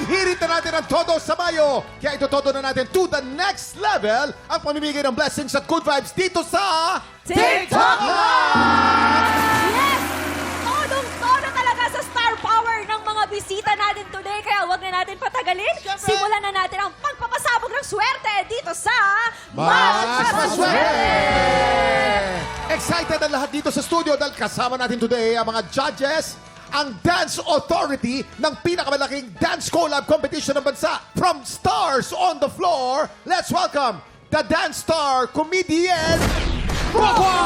Hihirit na natin ang todo sa Mayo. Kaya itotodo na natin to the next level ang pamimigay ng blessings at good vibes dito sa TikTok Live! Yes! Todong-todo talaga sa star power ng mga bisita natin today. Kaya wag na natin patagalin. Simulan na natin ang pagpapasabog ng swerte dito sa Mas Maswerte! Excited ang lahat dito sa studio dahil kasama natin today ang mga judges, ang Dance Authority ng pinakamalaking dance collab competition ng bansa. From Stars on the Floor, let's welcome the dance star comedian, Bogwa!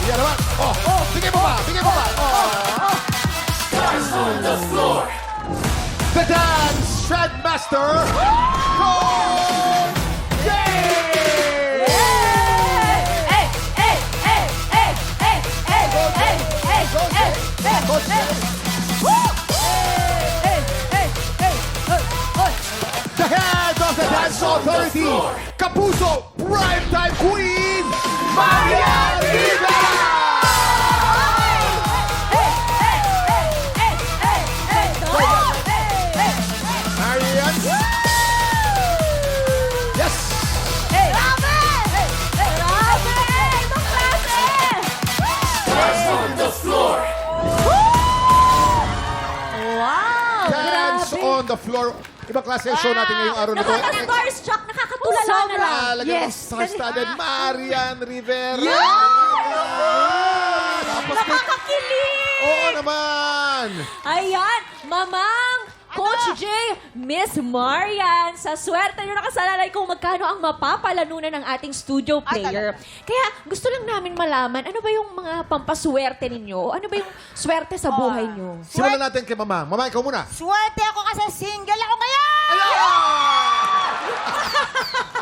Yan naman. Bigay mo ba? Bigay mo ba? Stars on the floor. The Dance Shredmaster, Coach Jay! Coach Jay! The head of the Dance Authority, Kapuso Primetime Queen, Marian Rivera! Marian? Yes! Stars on the floor. Dance on the floor. Ibang klase ang show natin ngayong araw na to. Nakaka-starstruck, nakakatulala na lang. Lagyan ng star-studded Marian Rivera. Tapos Nakakakilig! oo naman! Ayan, Mamang, Coach Jay, Miss Marian, sa swerte nyo nakasalalay kung magkano ang mapapalanunan ng ating studio player. Kaya gusto lang namin malaman, ano ba yung mga pampaswerte ninyo? Ano ba yung swerte sa buhay nyo? Simulan natin kay Mama. Mama, ikaw muna. Swerte ako kasi single ako ngayon!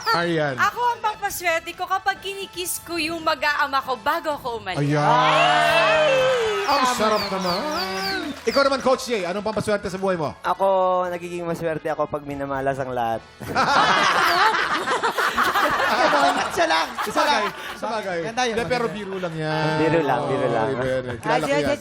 Marian. Ako ang pampaswerte ko kapag kinikiss ko yung mag-aama ko bago ako umalis. Ayan. Ang sarap naman. Ikaw naman, Coach Jay, anong pampaswerte sa buhay mo? Ako, nagiging maswerte ako pag minamalas ang lahat. Isa lang! Isa lang! Sabagay. Ganda yun, Hindi, pero maganda. biro lang yan. Biro lang, biro lang. Rivera. Kilala ko yan.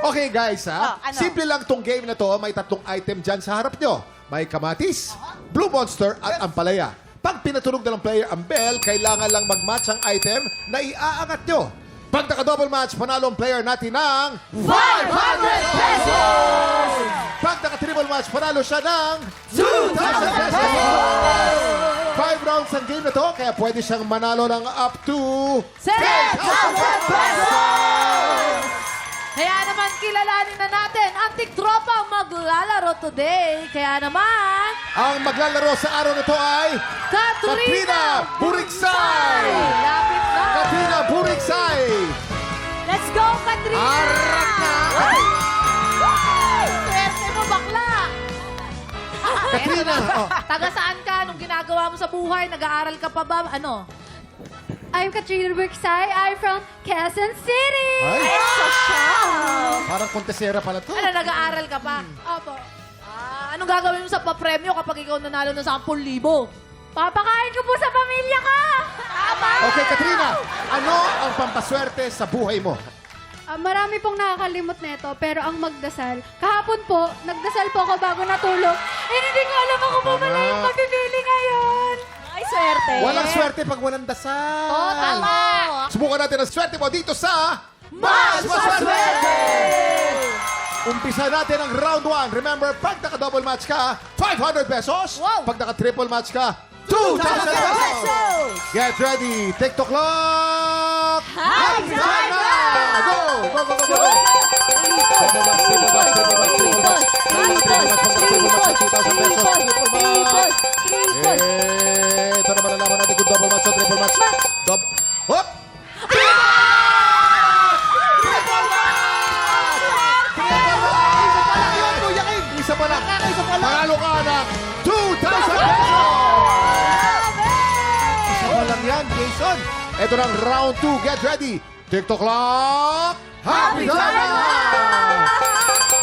Okay guys, ha? ano? Simple lang tong game na to. May tatlong item dyan sa harap nyo. May kamatis, Blue Monster, at ampalaya. Pag pinatunog na ng player ang bell, kailangan lang mag-match ang item na iaangat nyo. Pag naka-double match, panalo ang player natin ng 500 pesos! Pag naka-triple match, panalo siya ng 2,000 pesos! 5 rounds ang game na to, kaya pwede siyang manalo ng up to 10,000 pesos! Kaya naman kilalanin na natin ang tiktropang maglalaro today. Kaya naman, Ang maglalaro sa araw na to ay Katrina Burigsay! Lapit na! Katrina Burigsay! Let's go, Katrina! Arak na! Swerte mo, bakla! Katrina! Oh. Taga saan ka? Anong ginagawa mo sa buhay? Nag-aaral ka pa ba? Ano? I'm Katrina Burksay. I'm from Quezon City. Ay, Social! parang kontesera pala to. Ano, nag-aaral ka pa? Opo. Anong gagawin mo sa papremyo kapag ikaw nanalo ng 10,000? Papakain ko po sa pamilya ko. Okay, Katrina, ano ang pampaswerte sa buhay mo? Marami pong nakakalimot nito, pero ang magdasal. Kahapon po, nagdasal po ako bago natulog. Hindi ko alam ako po pala yung mapipili ngayon. Ay, swerte! Walang swerte pag walang dasal. Oo, tama. Subukan natin ang swerte mo dito sa Mas Maswerte! Umpisa natin ang round 1. Remember, pag naka-double match ka, 500 pesos. Wow. Pag naka-triple match ka, 2,000 pesos. Get ready. TikTok clock. Happy time na! Go! Go, go, go, go! Triple match, triple match, triple match, triple match. Triple match, 2,000 pesos. Triple match. Ito na malalaman natin kung double match o triple match. Hop! Isa pa lang. Panalo ka ng 2,000 pesos! Isa pa lang yan, Jason. Ito na ang round 2. Get ready. TikTok clock. Happy time na!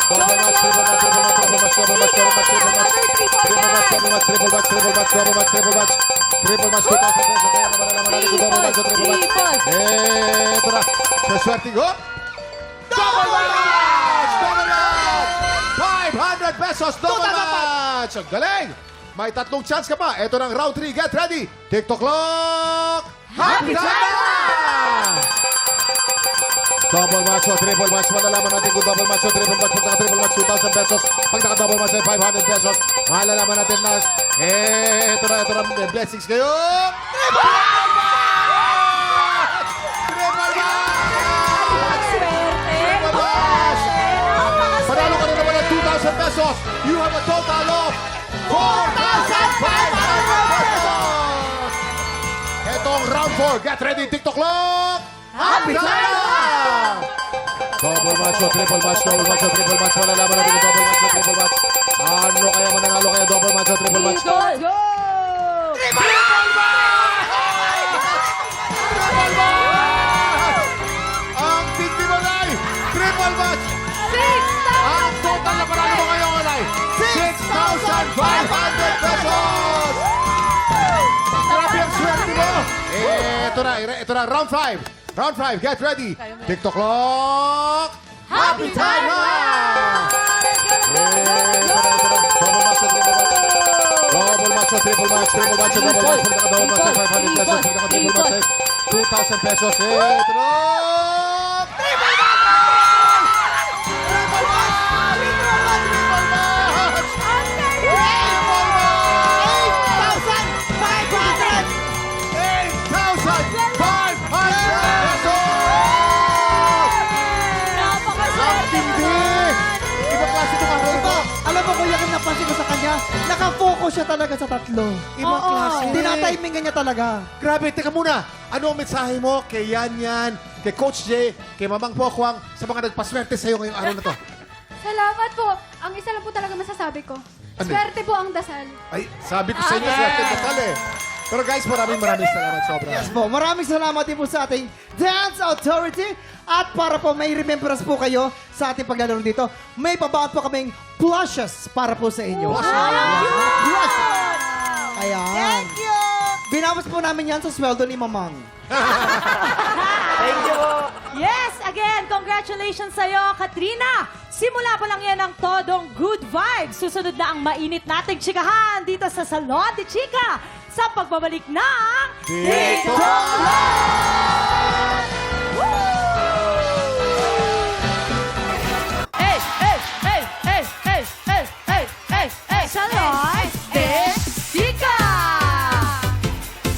Double match, triple match, triple match, triple match, triple match, triple match, triple match, triple match, triple match, match, triple match, triple match, double match, triple match. Triple match, 2,000 pesos. Kaya naman naman natin kung double match o triple match. Ito na. Swerte ko. Double match! Double match! 500 pesos, double match! Ang galing! May 3 chance ka pa. Ito ng round 3. Get ready. TikTok clock. Happy time! Double match o triple match. Malalaman natin kung double match o triple match. Pag naka-triple match, 2,000 pesos. Pag naka-double match ay 500 pesos. Malalaman natin na ito na. May blessings kayo. Triple match! Triple match! Triple match! Panalo ka na naman ng 2,000 pesos. You have a total of 4,500 pesos! Itong round 4. Get ready, TikTok clock! Happy time! Double match o triple match, double match o triple match. Malalaman natin kung double match o triple match. Ano kaya mananalo kaya double match o triple match? Go! Triple match! Triple match! Ang tigdi mo na triple match! Ang total na panalo mo ngayon ay 6,500 pesos! Grabe ang swerte mo! Ito na, round 5. Round 5, get ready. TikTok clock. Happy time na! Double match o triple match. Double match o triple match. Triple match o double match. Pag naka-double match ay 500 pesos. Pag naka-triple match ay 2,000 pesos. Ito na! Triple match! Triple match! Triple match! Triple match! Triple match! 8,500 pesos! Ang tindi! Ibang klase itong araw ito. Alam mo, kuya, kung napansin ko sa kanya, nakafocus siya talaga sa 3. Ibang klase. Tinatimingan niya talaga. Grabe, teka muna. Ano ang mensahe mo kay Yan, kay Coach J, kay Mamang Pokwang, sa mga nagpaswerte sa'yo ngayong araw na to? Salamat po. Ang isa lang po talaga masasabi ko. Ano? Swerte po ang dasal. Ay, sabi ko sa inyo, swerte total eh. Pero guys, maraming salamat sobra. Yes po, maraming salamat din po sa ating Dance Authority. At para po may remembrance po kayo sa ating paglalaro dito, may pabaon po kaming plushes para po sa inyo. Plushes! Ayan. Thank you! Binawas po namin yan sa sweldo ni Mamang. Thank you po. Yes, again, congratulations sa'yo, Katrina. Simula pa lang yan ang todong good vibes. Susunod na ang mainit nating chikahan dito sa Salon de Chica sa pagbabalik ng TikTok Salon de Chica!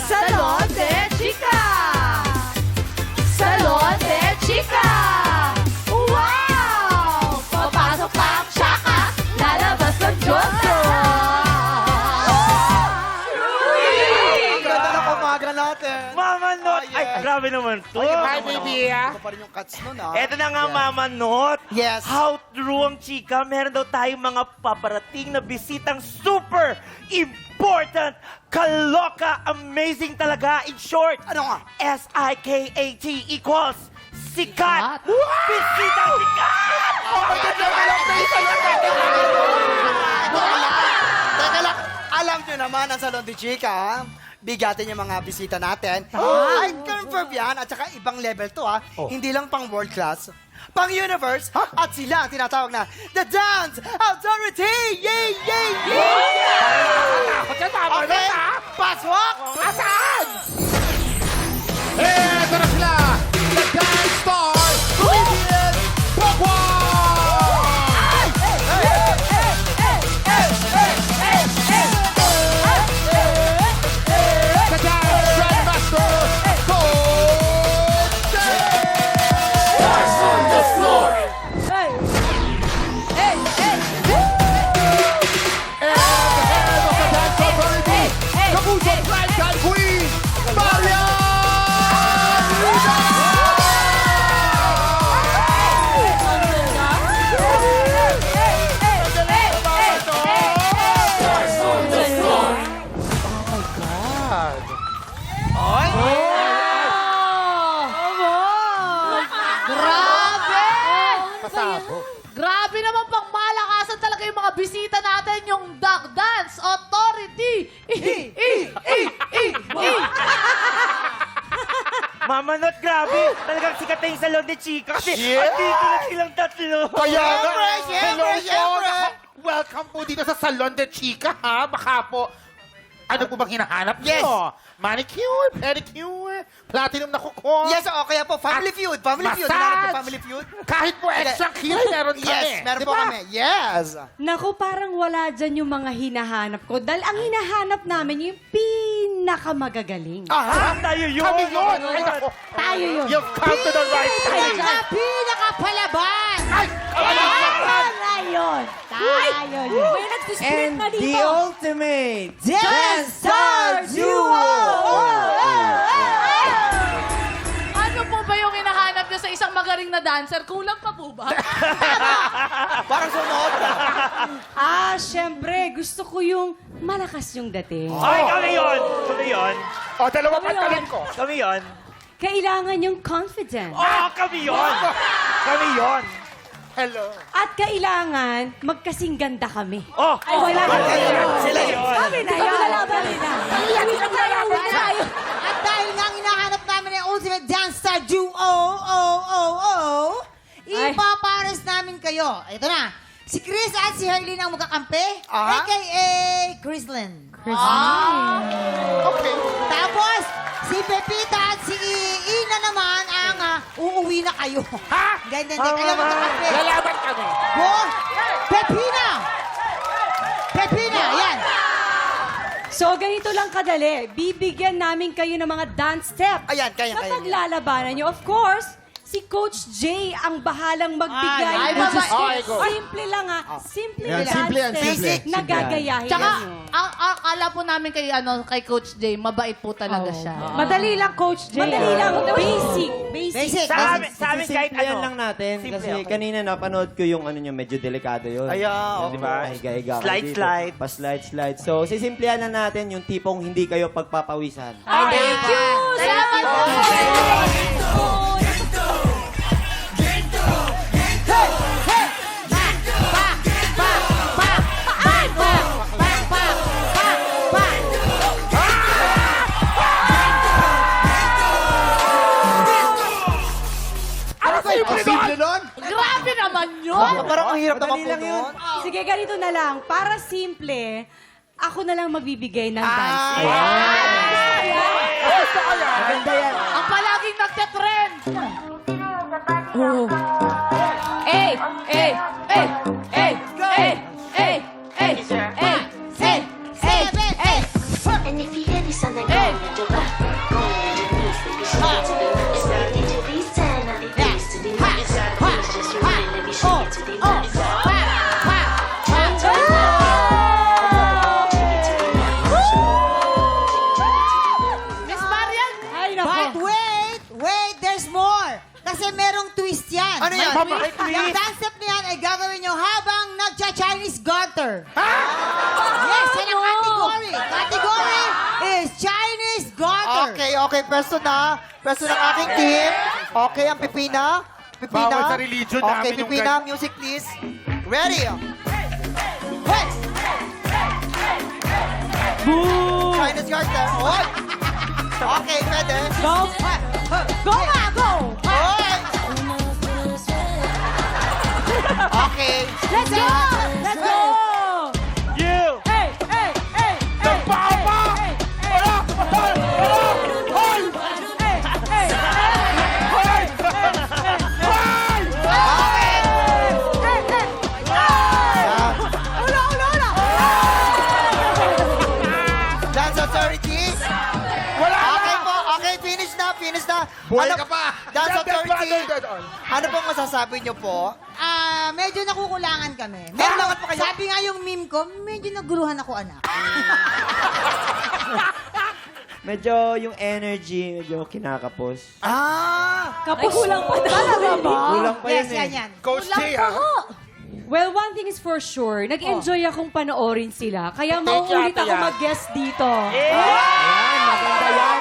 Salon de Chica! Salon de Chica! Wow! Papasok pa ang Chaka, lalabas ng Jojo! Ang ganda ng umaga natin. Mama Not! Ay, grabe naman to. Hi, baby, Ito pa rin yung cuts nun, Eto na nga, Mama Not. Yes. How true ang chika. Meron daw tayong mga paparating na bisitang super important, kaloka, amazing talaga. In short, Ano nga? SIKAT equals sikat. Bisitang sikat! Teka lang, alam nyo naman ang Salon de Chica, bigatin yung mga bisita natin. I confirm yan, at saka ibang level to Hindi lang pang world class, pang universe, at sila ang tinatawag na The Dance Authority! Yay! Yay! Yay! Okay, paswak! Asan? Eto na sila! The Dance Star! Comedian Pokwang! The Dance Grandmaster Coach J! Guys on the floor. bisita natin yung Duck Dance Authority. Mama Not, grabe. Talagang sikat na yung Salon de Chica. Kasi andito na silang tatlo. Siyempre. Welcome po dito sa Salon de Chica, ha? Baka po, ano po bang hinahanap Yes. niyo? Manicure, pedicure, platinum na kuko. Yes, okay po. Family feud. Family feud. Massage. Hinahanap niyo family feud? Kahit po extra kilay, meron kami. Yes, meron po Diba? kami. Yes. Naku, parang wala dyan yung mga hinahanap ko. Dahil ang hinahanap namin yung pinakamagagaling. Ah, tayo yun. Kami yun! Ay, naku. Tayo yun. You've come to the right place. Pinakapalaban! Ay! Tayo yun! Tayo yun! May nagsisplit na dito. ultimate Dance Star Duo! Ano po ba yung hinahanap nyo sa isang magaling na dancer? Kulang pa po ba? Parang sumunod. Syempre, gusto ko yung malakas yung dating. Ay, kami yun. Kami yun. O, dalawa pantalon ko. Kami yun. Kailangan yung confident. Kami yun. Kami yun. Hello. At kailangan magkasing ganda kami. Ay, wala na yun. Sila yun. Kami na yun. At dahil nga ang hinahanap namin ay Ultimate Dance Star Duo, ipapares namin kayo. Ito na. Si Chris at si Herlene ang magkakampi, a.k.a. Chrislyn. Okay. Tapos, si Pepita at si Ina naman ang uuwi na kayo. Ha? Ganyan din. Kayo magkakampi. Lalaban kami. Pepina! Pepina, yan. So, ganito lang kadali. Bibigyan namin kayo ng mga dance steps. Ayan, kaya. Kapag lalabanan nyo, of course, si Coach Jay ang bahalang magbigay. Ay, ng mabait. simple lang simple Yan, dance simple yan, steps simple. na gagayahin Tsaka, nyo. ang akala po namin kay Coach Jay, mabait po talaga siya. Madali lang, Coach Jay. Madali lang. Basic. Basic. Sa amin kahit Simplihan ano. lang natin. Simple, Kasi okay. kanina napanood ko yung ano nyo, medyo delikado yun. Ayan, Di ba? Higa-higa kayo Slide, dito. slide. Pa-slide. So, sisimplihan lang natin yung tipong hindi kayo pagpapawisan. Thank you! Salamat po! Ang simple nun. Grabe naman yun! Parang ang hirap naman Madali po lang yun. nun. Sige, ganito na lang. Para simple, ako na lang magbibigay ng dance. Maganda yan. Ang palaging nagte-trend! And if you hear this on the go, you back on your knees, baby, shake it to the left side, get to the side, now the bass to the left side, please just remind, let me shake it to the left side. Miss Marian! Ay, nako. But wait, there's more. Kasi merong twist yan. Ano yan? Yung dance step na yan ay gagawin nyo habang nagcha-Chinese garter. Yes, yan ang category. Category is Chinese garter. Okay. Pwesto na. Pwesto ng aking team. Okay, ang Pipina. Bawal sa religion Okay, namin yung Pipina, music please. Ready? Hey! Chinese garter. Hoy! Okay, pwede. Go! Go nga, go! Hoy! Okay. Let's go! Let's go! You! Hey! Nagpapa! Wala! Hoy! Dance Authority. Wala na! Okay po. Okay, finish na. Buhay ka pa. Dance Dead, dead, Authority. dead on. Ano pong masasabi niyo po? Medyo nakukulangan kami. Nakukulangan po kayo? Sabi nga yung meme ko, medyo naguruhan ako, anak. Medyo yung energy, medyo kinakapos. Kapos kulang pa talaga ba? Kulang pa Yes, yun yan. Coach Jay, ha? Well, one thing is for sure, nag-enjoy akong panoorin sila. Kaya Thank you, mauulit Ate ako Yan. mag-guest dito. Maganda yan.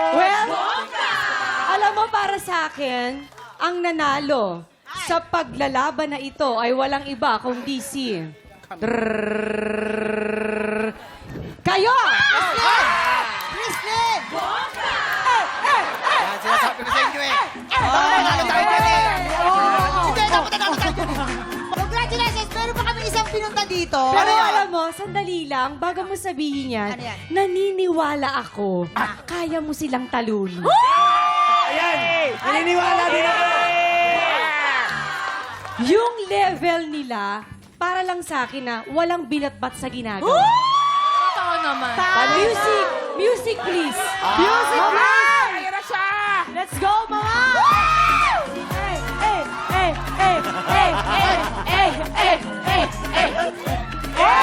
Well, alam mo para sa akin, ang nanalo Sa paglalaban na ito ay walang iba kundi si... Kayo! Kristen! Yan, sinasabi ko sa inyo eh. Nanalo tayo dyan eh. Hindi, dapat nanalo tayo dyan eh. Congratulations! Meron pa kami isang pinunta dito. Pero alam mo, sandali lang, bago mo sabihin yan, Ano yan? naniniwala ako, kaya mo silang talunin. Ayan! Naniniwala din ako! Yung level nila, para lang sa akin na walang binatbat sa ginagawa. Totoo naman. Music! Music, please! Music, please! Ayan na siya! Let's go, mama! Hey, hey, hey, hey, hey, hey, hey, hey, hey, hey!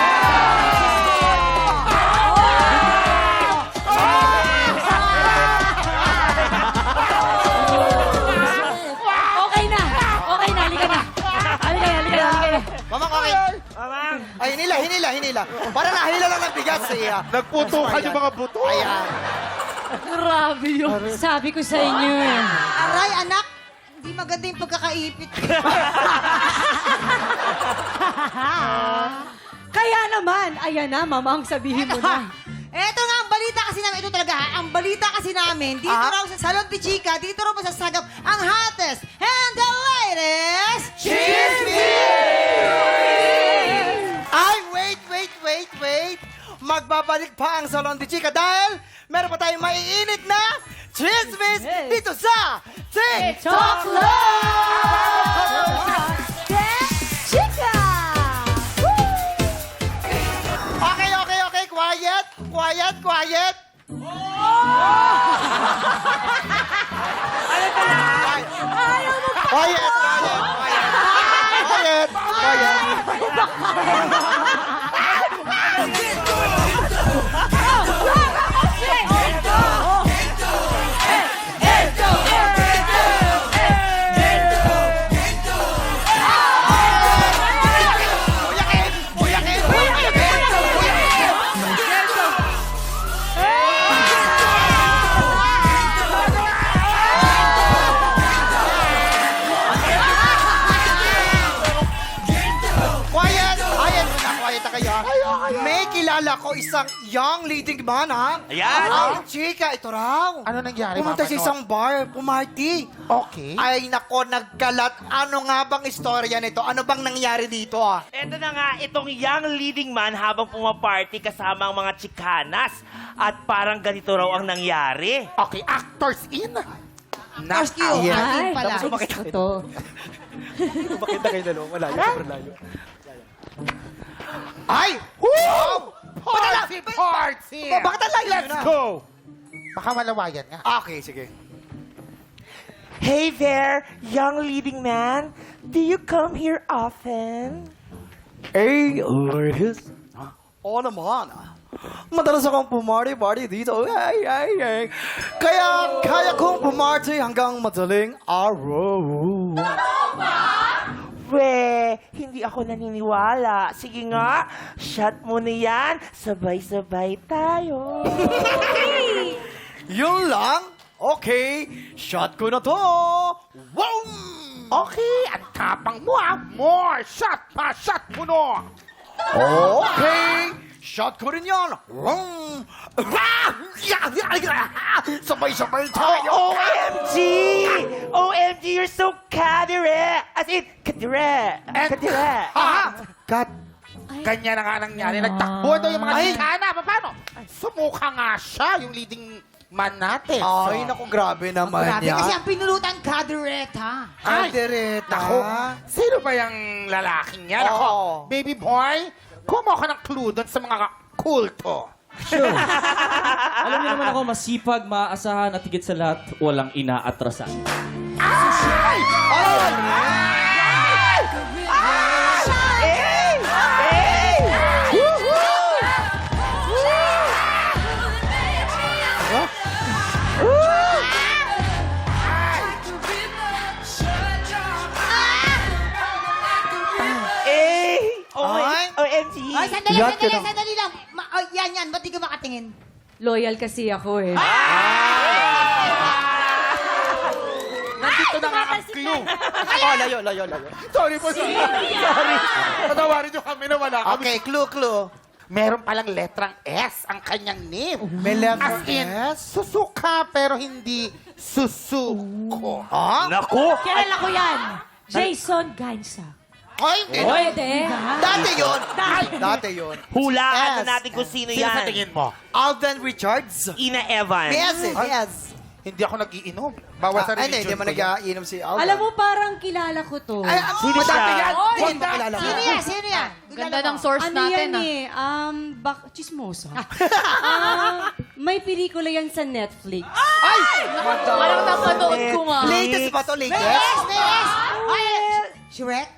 Okay na! Okay na, halika na! Halika na! Mamang, okay. Mamang! Ay, hinila. Para nahila lang ng bigas eh. Nagputukan yung mga buto. Ayan. Grabe yun. Sabi ko sa inyo eh. Aray, anak! Hindi maganda yung pagkakaipit. Kaya naman, ayan na, mamang, sabihin mo na. Eto nga, ang balita kasi namin, ito talaga ha, ang balita kasi namin, dito raw sa Salon de Chica, dito raw masasagap ang hottest and the latest Ay, wait. Magbabalik pa ang Salon de Chica dahil meron pa tayong maiinit na chismis dito sa TikTok Chica! Okay. Quiet. May kilala ko isang young leading man, ha? Ayan. Ang chika, ito raw. Ano nangyari, Pumunta sa Mapanood? isang bar, pumarty. Okay. Ay, nako, nagkalat. Ano nga bang istorya nito? Ano bang nangyari dito, ah? Eto na nga, itong young leading man habang pumaparty kasama ang mga chikanas. At parang ganito raw ang nangyari. Okay, actors in. First you, Ay, pala. ito. Ay! Woo! Party! Bakit ang layo Let's na? go! Baka malawayan nga. Okay, sige. Hey there, young leading man. Do you come here often? Hey, ladies. Oo naman. Madalas akong pumarty dito. Ay. Kaya kaya kong pumarty hanggang madaling araw. We, hindi ako naniniwala. Sige nga, shot mo na yan. Sabay-sabay tayo. Yun lang? Okay, shot ko na to. Wow! Okay, ang tapang mo ah. More shot pa, shot mo no. Okay, shot ko rin yan. Wow! Sabay-sabay tayo. OMG! OMG, you're so kadire! As in, kadire! Kadire! Cut. Ganyan na nga nangyari. Nagtakbo daw yung mga chikana. Paano? Sumuka nga siya, yung leading man natin. Ay, naku, grabe naman Grabe yan. kasi ang pinulutan kadereta. Kaldereta. Naku, sino ba yung lalaking yan? Ako, Oo. baby boy, kumuha ka ng clue doon sa mga kulto. Alam niyo naman ako, masipag, maaasahan at higit sa lahat, walang inaatrasan. Ay! OMG! Ay, sandali lang. Yan. Ba't di ka makatingin? Loyal kasi ako eh. Nandito na nga clue. Oh, layo. Sorry po, sorry. Sorry. Patawarin niyo kami na wala kami. Okay, clue. Meron palang letrang S ang kanyang name. May letter As in, S? susuka pero hindi susuko. Ah? Naku! Kilala ko yan. Jason Gansa. Ay, hindi. Pwede. Dati yun. Hulaan S. na natin kung sino Sino sa yan. tingin mo? Alden Richards. Ina Evans. Yes. Hindi ako nag-iinom. Bawal sa religion Hindi mo ko yan. nag-iinom si Alden. Alam mo, parang kilala ko to. Ay, Sino siya? madami yan. Oy! Hindi mo kilala. Sino yan? Ganda ng source Ano natin, yan eh? Chismosa. May pelikula yan sa Netflix. Parang napanood ko nga. Latest ba to? Latest? Yes! Ay, Shrek?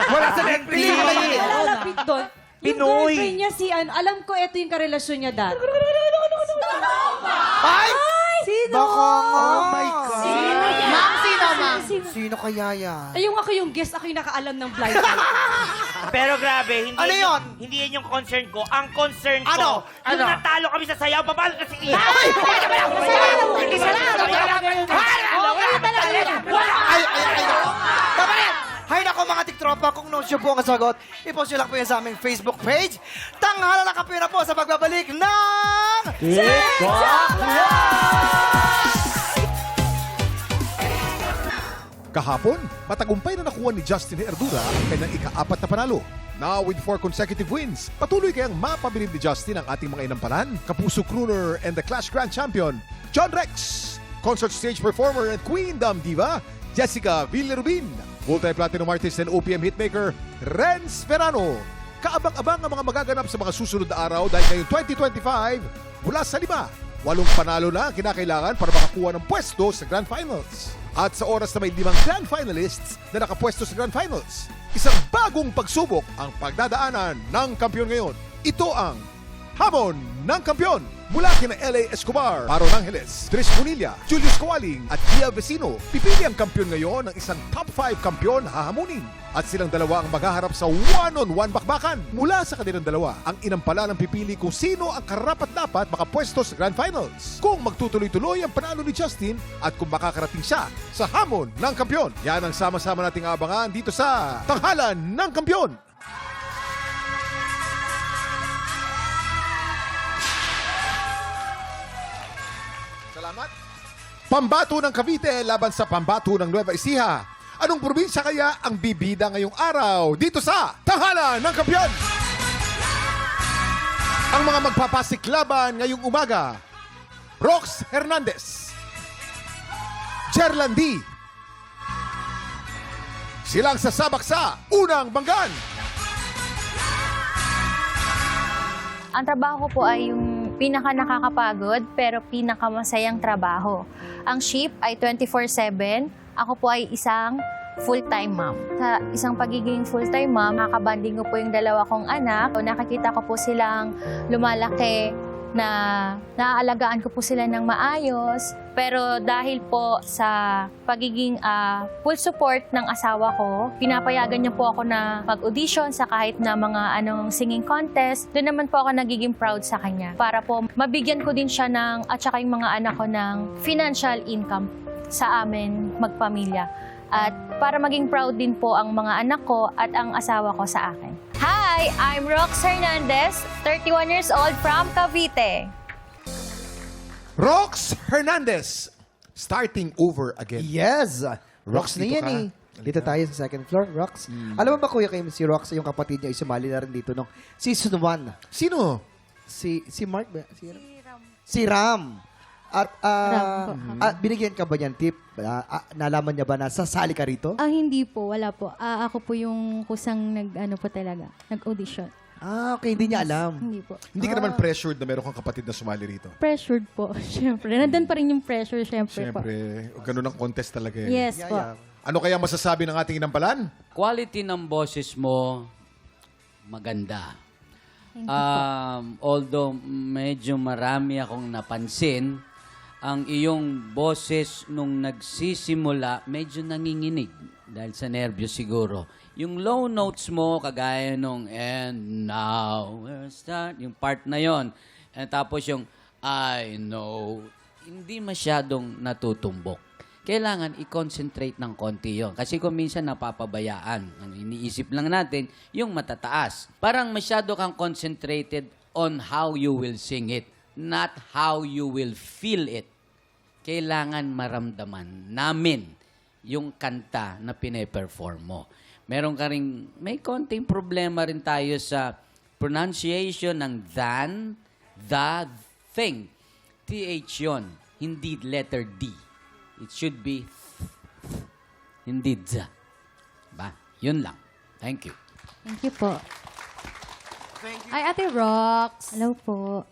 Wala sa Netflix. Lalapit doon. Yung Pinoy. girlfriend niya si alam ko ito yung karelasyon niya dati. Ay! Sino? Baka nga. Oh my God. Ma'am, sino, ma'am? Sino kaya yan? Ay, yung ako yung guest, ako yung nakaalam ng blind item. Pero grabe, hindi Ano yun? Hindi yan yung concern ko. Ang concern ko, Ano? yung natalo kami sa sayaw, papalo na si Ian. Ay! Kapalit! Hay nako mga tiktropa, kung no siya po ang sagot, ipost nyo lang po yan sa aming Facebook page. Tanghala na kape na po sa pagbabalik ng... Kahapon, matagumpay na nakuha ni Justin Herdura ang kanyang ika-4 na panalo. Now with 4 consecutive wins, patuloy kayang mapabilib ni Justin ang ating mga inamparan, kapuso crooner and the Clash Grand Champion, John Rex, concert stage performer and Queendom Diva, Jessica Villarubin, multi-platinum artist and OPM hitmaker, Renz Ferrano. Kaabang-abang ang mga magaganap sa mga susunod na araw dahil ngayong 2025, mula sa 8 panalo na ang kinakailangan para makakuha ng pwesto sa Grand Finals. At sa oras na may 5 Grand Finalists na nakapwesto sa Grand Finals, isang bagong pagsubok ang pagdadaanan ng kampiyon ngayon. Ito ang Hamon ng Kampiyon mula kina L.A. Escobar, Aaron Angeles, Tris Bonilla, Julius Coaling at Gia Vecino. Pipili ang kampiyon ngayon ng isang top 5 kampiyon hahamunin. At silang dalawa ang maghaharap sa one-on-one bakbakan. Mula sa kanilang dalawa, ang inampala ng pipili kung sino ang karapat-dapat makapwesto sa Grand Finals. Kung magtutuloy-tuloy ang panalo ni Justin at kung makakarating siya sa Hamon ng Kampiyon. Yan ang sama-sama nating abangan dito sa Tanghalan ng Kampiyon. Salamat. Pambato ng Cavite laban sa pambato ng Nueva Ecija. Anong probinsya kaya ang bibida ngayong araw dito sa Tanghalan ng Kampiyon? Ang mga magpapasiklaban ngayong umaga, Rox Hernandez, Jerlandi, silang sasabak sa Unang Banggan. Ang trabaho ko po ay yung pinaka nakakapagod pero pinakamasayang trabaho. Ang shift ay 24/7. Ako po ay isang full-time mom. Sa isang pagiging full-time mom, nakakabanding ko po yung dalawa kong anak. Nakakita ko po silang lumalaki na naaalagaan ko po sila ng maayos. Pero dahil po sa pagiging full support ng asawa ko, pinapayagan niya po ako na mag-audition sa kahit na mga singing contest. Doon naman po ako nagiging proud sa kanya. Para po mabigyan ko din siya at saka yung mga anak ko ng financial income sa amin magpamilya. At para maging proud din po ang mga anak ko at ang asawa ko sa akin. Hi, I'm Rox Hernandez, 31 years old from Cavite. Rox Hernandez, starting over again. Yes! Rox na dito yan ka. eh. Dito tayo sa second floor, Rox. Alam mo ba, Kuya Kim, si Rox, yung kapatid niya, ay sumali na rin dito nung season 1. Sino? Si Mark ba? Si Ram. At binigyan ka ba niyan tip? Nalaman niya ba na sasali ka rito? Hindi po, wala po. Ako po yung kusang nag-audition. Okay, hindi niya alam. Hindi po. Hindi ka naman pressured na meron kang kapatid na sumali rito. Pressured po, syempre. Nandun pa rin yung pressure, syempre po. Siyempre, ganun ang contest talaga. eh. Yes po. Ano kaya masasabi ng ating inampalan? Quality ng boses mo, maganda. Thank you Although medyo marami akong napansin, ang iyong boses nung nagsisimula, medyo nanginginig dahil sa nervyos siguro. Yung low notes mo, kagaya nung and now we're start, yung part na yon. And tapos yung I know, hindi masyadong natutumbok. kailangan i-concentrate ng konti yon. Kasi kung minsan napapabayaan, ang iniisip lang natin, yung matataas. Parang masyado kang concentrated on how you will sing it, not how you will feel it. Kailangan maramdaman namin yung kanta na pine-perform mo. Meron ka rin, may konting problema rin tayo sa pronunciation ng than, the, thing. TH yun, hindi letter D. It should be hindi za. Ba? Yun lang. Thank you. Thank you po. Ay, Ate Rox. Hello po.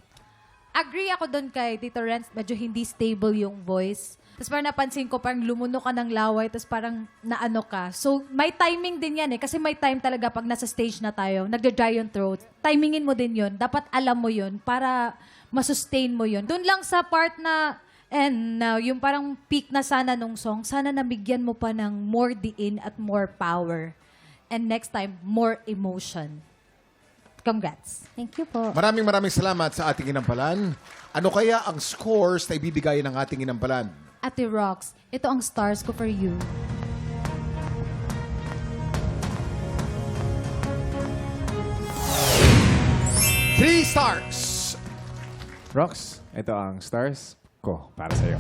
Agree ako doon kay Tito Renz. Medyo hindi stable yung voice. Tapos parang napansin ko, parang lumuno ka ng laway, tapos parang naano ka. So, may timing din yan eh. Kasi may time talaga pag nasa stage na tayo, nagja-dry yung throat. Timingin mo din yun. Dapat alam mo yun para masustain mo yun. Doon lang sa part na, and now, yung parang peak na sana nung song, sana nabigyan mo pa ng more diin at more power. And next time, more emotion. Congrats. Thank you po. Maraming salamat sa ating inampalan. Ano kaya ang scores na ibibigay ng ating inampalan? Ate Rox, ito ang stars ko for you. Three stars. Rox, ito ang stars ko para sa'yo.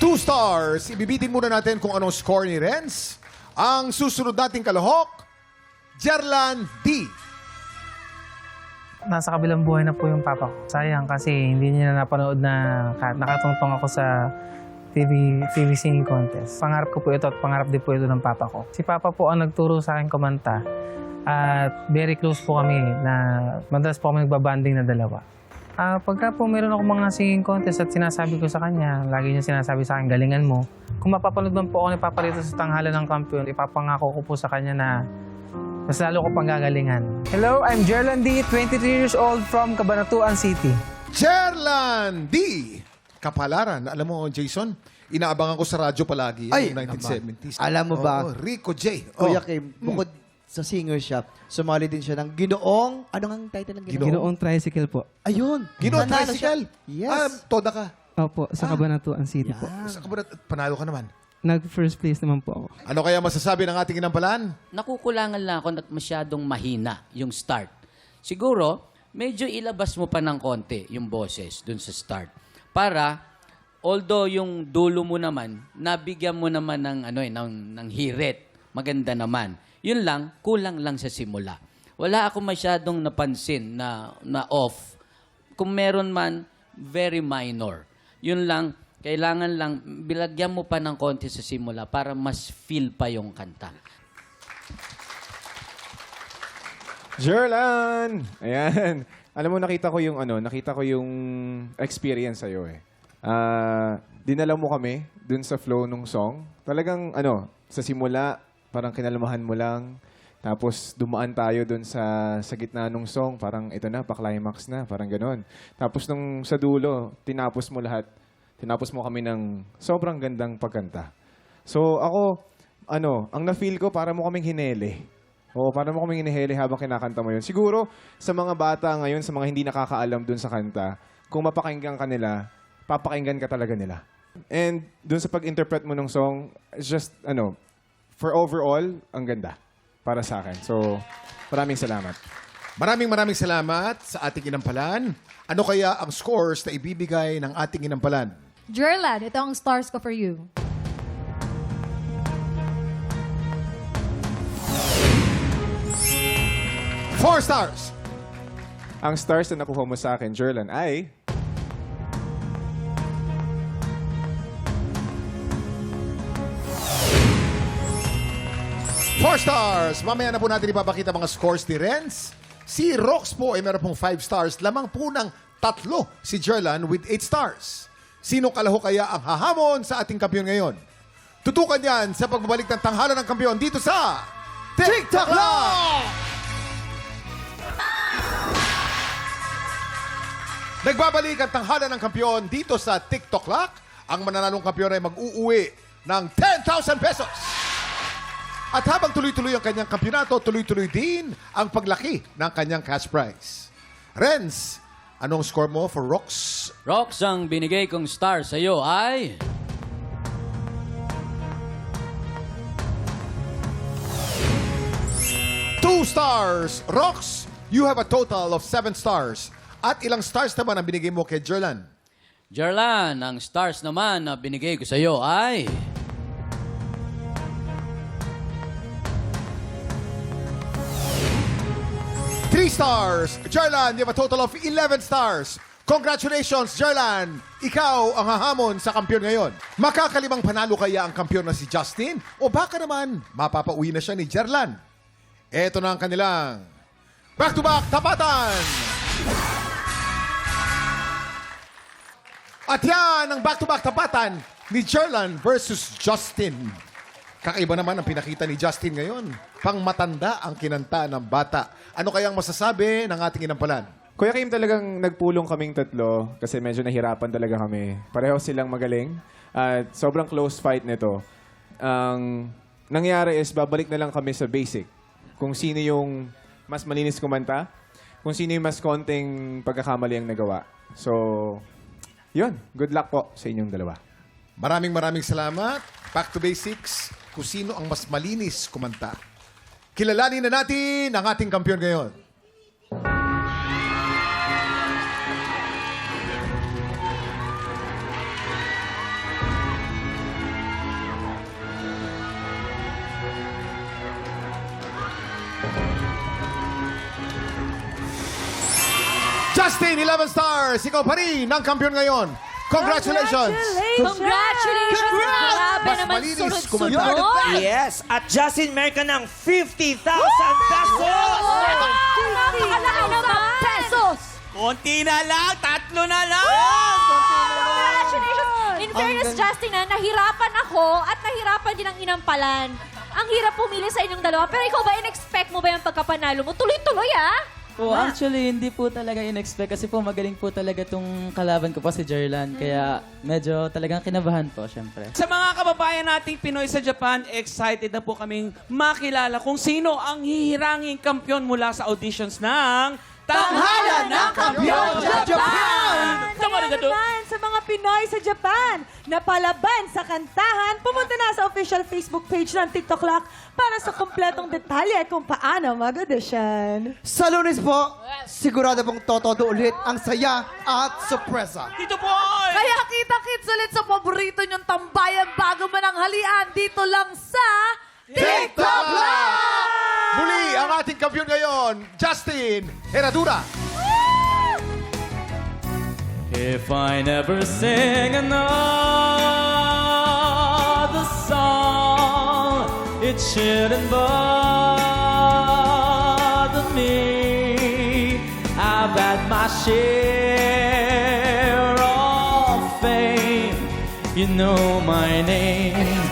Two stars. Ibibitin muna natin kung anong score ni Renz. Ang susunod nating kalahok, Jerlan D. Nasa kabilang buhay na po yung papa ko. Sayang kasi hindi niya na napanood na nakatungtong ako sa TV singing contest. Pangarap ko po ito at pangarap din po ito ng papa ko. Si papa po ang nagturo sa akin kumanta at very close po kami na madalas po kami nagbabanding na dalawa. Pagka po meron ako mga singing contest at sinasabi ko sa kanya, lagi niya sinasabi sa akin, galingan mo. Kung mapapanood man po ako ni Papa rito sa tanghalan ng kampiyon, ipapangako ko po sa kanya na mas lalo ko pang gagalingan. Hello, I'm Jerlan D, 23 years old from Cabanatuan City. Jerlan D. Kapalaran. Alam mo, Jason, inaabangan ko sa radyo palagi Ay, yung 1970s. Alam mo ba? Oo, Rico J. Kuya Kim, bukod sa singer siya, sumali din siya ng Ginoong, ano ang title ng Ginoong? Ginoong Tricycle po. Ayun. Ginoong Nanalo Tricycle? siya. Yes. Toda ka? Opo, sa Cabanatuan City po. Sa panalo ka naman. Nag-first place naman po ako. Ano kaya masasabi ng ating inampalan? Nakukulangan lang ako at masyadong mahina yung start. Siguro, medyo ilabas mo pa ng konti yung boses dun sa start. Para, although yung dulo mo naman, nabigyan mo naman ng hirit. Maganda naman. Yun lang, kulang lang sa simula. Wala ako masyadong napansin na off. Kung meron man, very minor. Yun lang, kailangan lang, bilagyan mo pa ng konti sa simula para mas feel pa yung kanta. Jerlan! Ayan. Alam mo, nakita ko yung experience sa'yo eh. Dinala mo kami dun sa flow nung song. Talagang, sa simula, parang kinalmahan mo lang. Tapos dumaan tayo dun sa gitna nung song. Parang ito na, pa-climax na. Parang ganon. Tapos nung sa dulo, tinapos mo lahat. Tinapos mo kami ng sobrang gandang pagkanta. So ako, ang na-feel ko, para mo kaming hinele. Oo, para mo kaming hinele habang kinakanta mo yun. Siguro, sa mga bata ngayon, sa mga hindi nakakaalam dun sa kanta, kung mapakinggan ka nila, papakinggan ka talaga nila. And dun sa pag-interpret mo ng song, just, for overall, ang ganda para sa akin. So, maraming salamat. Maraming salamat sa ating inampalan. Ano kaya ang scores na ibibigay ng ating inampalan? Jerlan, ito ang stars ko for you. Four stars. Ang stars na nakuha mo sa akin, Jerlan, ay... Four stars. Mamaya na po natin ipapakita mga scores ni Renz. Si Rox po ay meron pong 5 stars. Lamang po ng 3 si Jerlan with 8 stars. Sino kalahok kaya ang hahamon sa ating kampiyon ngayon? Tutukan yan sa pagbabalik ng tanghalan ng kampiyon dito sa TikTok Live! Nagbabalik ang tanghalan ng kampiyon dito sa TikTok Lock. Ang mananalong kampiyon ay mag-uuwi ng 10,000 pesos. At habang tuloy-tuloy ang kanyang kampyonato, tuloy-tuloy din ang paglaki ng kanyang cash prize. Renz, Anong score mo for Rox? Rox, ang binigay kong star sa'yo ay... 2 stars. Rox, you have a total of 7 stars. At ilang stars naman ang binigay mo kay Jerlan? Jerlan, ang stars naman na binigay ko sa'yo ay... 3 stars. Jerlan, you have a total of 11 stars. Congratulations, Jerlan! Ikaw ang hahamon sa kampiyon ngayon. Makakalimang panalo kaya ang kampiyon na si Justin? O baka naman, mapapauwi na siya ni Jerlan? Ito na ang kanilang back-to-back tapatan! At yan ang back-to-back tapatan ni Jerlan versus Justin. Kakaiba naman ang pinakita ni Justin ngayon. Pangmatanda ang kinanta ng bata. Ano kayang masasabi ng ating inampalan? Kuya Kim, talagang nagpulong kaming tatlo kasi medyo nahirapan talaga kami. Pareho silang magaling at sobrang close fight nito. Ang nangyari is babalik na lang kami sa basic. Kung sino yung mas malinis kumanta, kung sino yung mas konting pagkakamali ang nagawa. So, yun. Good luck po sa inyong dalawa. Maraming salamat. Back to basics. Kung sino ang mas malinis kumanta. Kilalanin na natin ang ating kampiyon ngayon. Justin, 11 stars. Ikaw pa rin ang kampiyon ngayon. Congratulations! Congratulations! Grabe Mas naman malinis sunod-sunod. kumanta. Yes! At Justin, meron ka ng 50,000 pesos! Napakalaki naman pesos! Konti na lang! Tatlo na lang! Congratulations! In fairness, Justin, nahirapan ako at nahirapan din ang inampalan. Ang hirap pumili sa inyong dalawa. Pero ikaw ba, in-expect mo ba yung pagkapanalo mo? Tuloy-tuloy, Po, actually, hindi po talaga in-expect kasi po magaling po talaga tong kalaban ko po si Jerlan. Kaya medyo talagang kinabahan po, syempre. Sa mga kababayan nating Pinoy sa Japan, excited na po kaming makilala kung sino ang hihiranging kampiyon mula sa auditions ng Tanghalan ng Kampiyon Japan! Kaya naman sa mga Pinoy sa Japan na palaban sa kantahan, pumunta na sa official Facebook page ng TikTok Lock para sa kompletong detalye kung paano mag-audition. Sa Lunes po, sigurado pong totodo ulit ang saya at sorpresa. Dito po! Kaya kita-kits ulit sa paborito niyong tambayan bago mananghalian dito lang sa TikTok Live! Muli ang ating kampiyon ngayon, Justin Herradura. If I never sing another song, it shouldn't bother me. I've had my share of fame. You know my name.